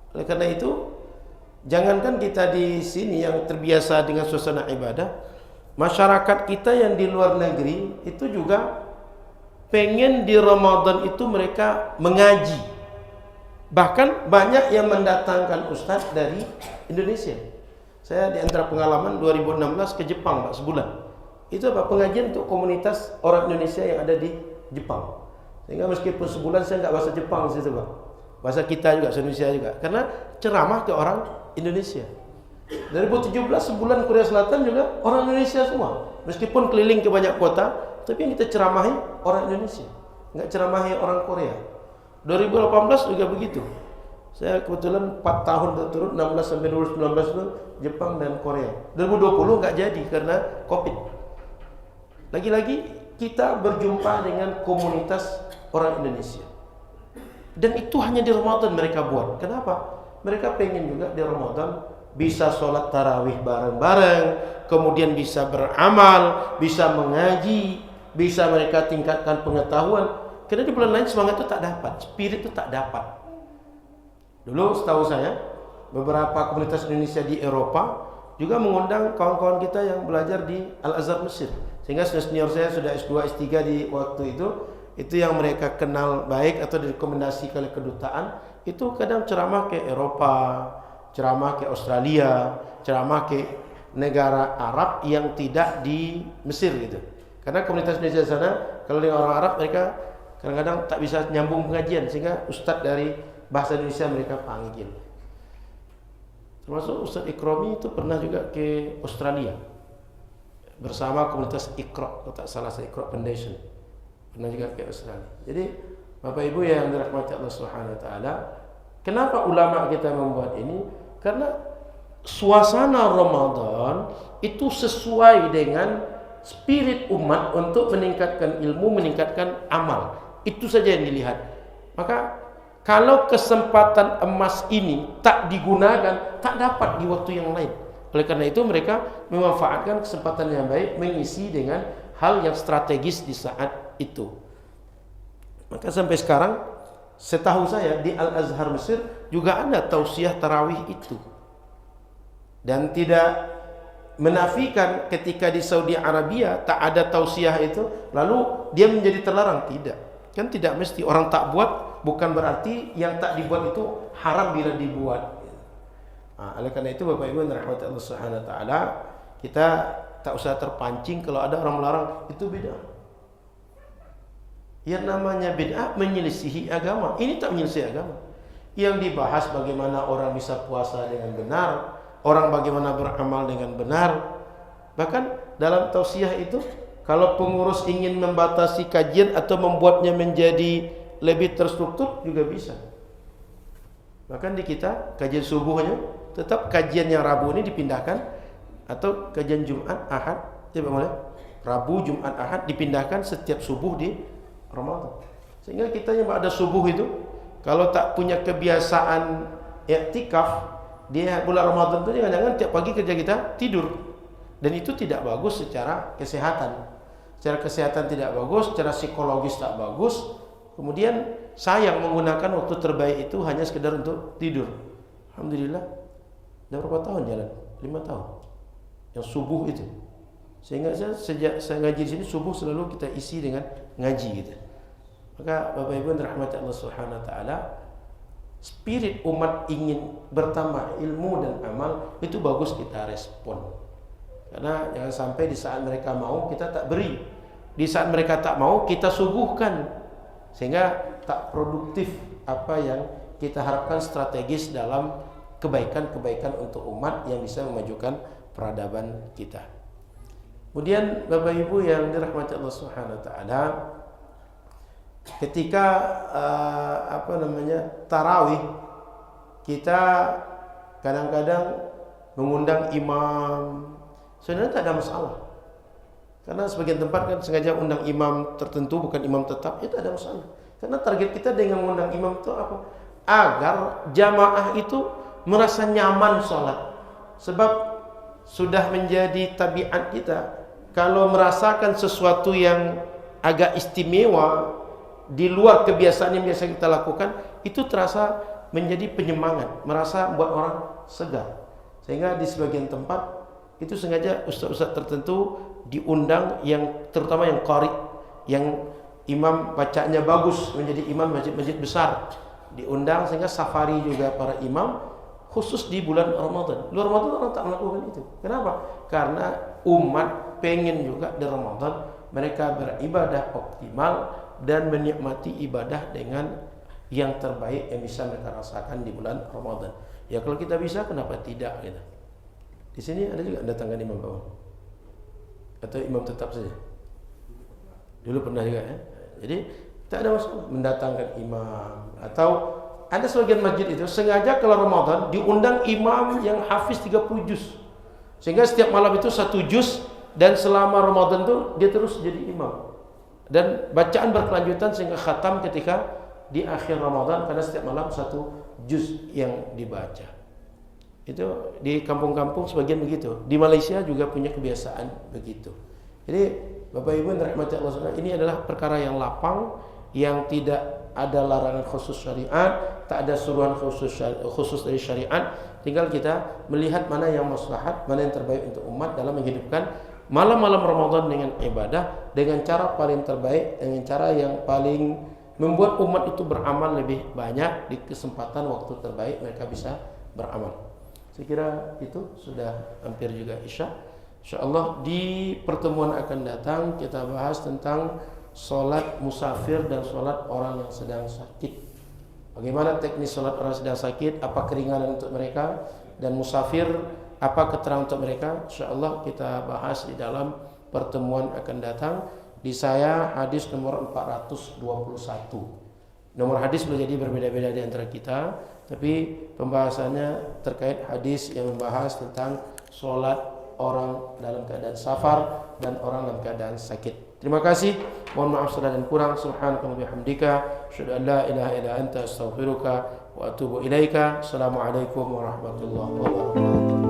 Oleh karena itu, jangankan kita di sini yang terbiasa dengan suasana ibadah, masyarakat kita yang di luar negeri itu juga pengen di Ramadan itu mereka mengaji. Bahkan banyak yang mendatangkan ustadz dari Indonesia. Saya di antara pengalaman 2016 ke Jepang Pak, sebulan. Itu apa? Pengajian untuk komunitas orang Indonesia yang ada di Jepang. Sehingga meskipun sebulan saya nggak bahasa Jepang di situ Pak. Bahasa kita juga, Indonesia juga. Karena ceramah ke orang Indonesia. 2017 sebulan Korea Selatan juga orang Indonesia semua. Meskipun keliling ke banyak kota, tapi yang kita ceramahi orang Indonesia. Nggak ceramahi orang Korea. 2018 juga begitu. Saya kebetulan 4 tahun berturut 16 sampai 2019 itu Jepang dan Korea. 2020 nggak jadi karena Covid. Lagi-lagi kita berjumpa dengan komunitas orang Indonesia. Dan itu hanya di Ramadan mereka buat. Kenapa? Mereka pengen juga di Ramadan bisa sholat tarawih bareng-bareng, kemudian bisa beramal, bisa mengaji, bisa mereka tingkatkan pengetahuan. Karena di bulan lain semangat itu tak dapat, spirit itu tak dapat. Dulu setahu saya, beberapa komunitas Indonesia di Eropa juga mengundang kawan-kawan kita yang belajar di Al-Azhar Mesir. Sehingga senior saya sudah S2, S3 di waktu itu yang mereka kenal baik atau direkomendasi oleh kedutaan, itu kadang ceramah ke Eropa, ceramah ke Australia, ceramah ke negara Arab yang tidak di Mesir gitu. Karena komunitas Indonesia sana, kalau dengan orang Arab mereka kadang-kadang tak bisa nyambung pengajian, sehingga ustadz dari bahasa Indonesia mereka panggil. Termasuk Ustadz Ikromi itu pernah juga ke Australia bersama komunitas Iqra, kalau tak salah saya, Iqra Foundation. Pernah juga ke Australia. Jadi Bapak Ibu yang dirahmati Allah Subhanahu wa taala, kenapa ulama kita membuat ini? Karena suasana Ramadan itu sesuai dengan spirit umat untuk meningkatkan ilmu, meningkatkan amal. Itu saja yang dilihat. Maka kalau kesempatan emas ini tak digunakan, tak dapat di waktu yang lain. Oleh karena itu mereka memanfaatkan kesempatan yang baik, mengisi dengan hal yang strategis di saat itu. Maka sampai sekarang setahu saya di Al-Azhar Mesir juga ada tausiah tarawih itu. Dan tidak menafikan ketika di Saudi Arabia tak ada tausiah itu lalu dia menjadi terlarang, tidak. Kan tidak mesti orang tak buat bukan berarti yang tak dibuat itu haram bila dibuat. Oleh karena itu Bapak Ibu yang dirahmati Allah Subhanahu wa taala, kita tak usah terpancing kalau ada orang melarang itu bid'ah. Yang namanya bid'ah menyelisihi agama. Ini tak menyelisihi agama. Yang dibahas bagaimana orang bisa puasa dengan benar, orang bagaimana beramal dengan benar. Bahkan dalam tausiah itu, kalau pengurus ingin membatasi kajian atau membuatnya menjadi lebih terstruktur juga bisa. Bahkan di kita kajian subuhnya tetap kajian yang Rabu ini dipindahkan, atau kajian Jumat Ahad, tidak boleh. Rabu, Jumat, Ahad dipindahkan setiap subuh di Ramadan. Sehingga kita yang ada subuh itu, kalau tak punya kebiasaan i'tikaf di bulan Ramadan itu, jangan-jangan tiap pagi kerja kita tidur, dan itu tidak bagus secara kesehatan. secara kesehatan tidak bagus, secara psikologis tak bagus. Kemudian sayang menggunakan waktu terbaik itu hanya sekedar untuk tidur. Alhamdulillah, udah berapa tahun jalan? 5 tahun. Yang subuh itu. Sehingga sejak saya ngaji di sini subuh selalu kita isi dengan ngaji gitu. Maka Bapak Ibu yang dirahmati Allah Subhanahu wa taala, spirit umat ingin bertambah ilmu dan amal itu bagus kita respon. Karena jangan sampai di saat mereka mau kita tak beri, di saat mereka tak mau kita suguhkan, sehingga tak produktif apa yang kita harapkan strategis dalam kebaikan-kebaikan untuk umat yang bisa memajukan peradaban kita. Kemudian Bapak Ibu yang dirahmati Allah Subhanahu wa taala, ketika tarawih, kita kadang-kadang mengundang imam. Sebenarnya tak ada masalah, karena sebagian tempat kan sengaja undang imam tertentu, bukan imam tetap. Itu ada masalah, karena target kita dengan mengundang imam itu apa? Agar jamaah itu merasa nyaman sholat. Sebab sudah menjadi tabiat kita, kalau merasakan sesuatu yang agak istimewa di luar kebiasaan yang biasa kita lakukan, itu terasa menjadi penyemangat, merasa buat orang segar. Sehingga di sebagian tempat itu sengaja ustaz-ustaz tertentu diundang, yang terutama yang qari, yang imam bacanya bagus, menjadi imam masjid-masjid besar, diundang. Sehingga safari juga para imam khusus di bulan Ramadan. Luar Ramadan orang tak melakukan itu. Kenapa? Karena umat pengen juga di Ramadan mereka beribadah optimal dan menikmati ibadah dengan yang terbaik yang bisa mereka rasakan di bulan Ramadan. Ya kalau kita bisa, kenapa tidak gitu. Di sini ada juga datangkan imam bawah atau imam tetap saja. Dulu pernah juga ya. Jadi tak ada masalah mendatangkan imam. Atau ada sebagian masjid itu sengaja kalau Ramadan diundang imam yang hafiz 30 juz. Sehingga setiap malam itu 1 juz, dan selama Ramadan itu dia terus jadi imam. Dan bacaan berkelanjutan sehingga khatam ketika di akhir Ramadan, karena setiap malam 1 juz yang dibaca. Itu di kampung-kampung sebagian begitu. Di Malaysia juga punya kebiasaan begitu. Jadi Bapak Ibu yang dirahmati Allah SWT, ini adalah perkara yang lapang, yang tidak ada larangan khusus syariat, tak ada suruhan khusus dari syariat. Tinggal kita melihat mana yang maslahat, mana yang terbaik untuk umat dalam menghidupkan malam-malam Ramadan dengan ibadah, dengan cara paling terbaik, dengan cara yang paling membuat umat itu beramal lebih banyak. Di kesempatan waktu terbaik mereka bisa beramal. Saya kira itu sudah hampir juga Isya. InsyaAllah di pertemuan akan datang kita bahas tentang solat musafir dan solat orang yang sedang sakit. Bagaimana teknis solat orang sedang sakit, apa keringanan untuk mereka, dan musafir apa keterangan untuk mereka. InsyaAllah kita bahas di dalam pertemuan akan datang. Di saya hadis nomor 421. Nomor hadis boleh jadi berbeda-beda di antara kita, tapi pembahasannya terkait hadis yang membahas tentang solat orang dalam keadaan safar dan orang dalam keadaan sakit. Terima kasih. Mohon maaf salah dan kurang. Subhanaka wa bihamdika, asyhadu an la ilaha illa anta, astaghfiruka wa atubu ilaika. Assalamualaikum warahmatullahi wabarakatuh.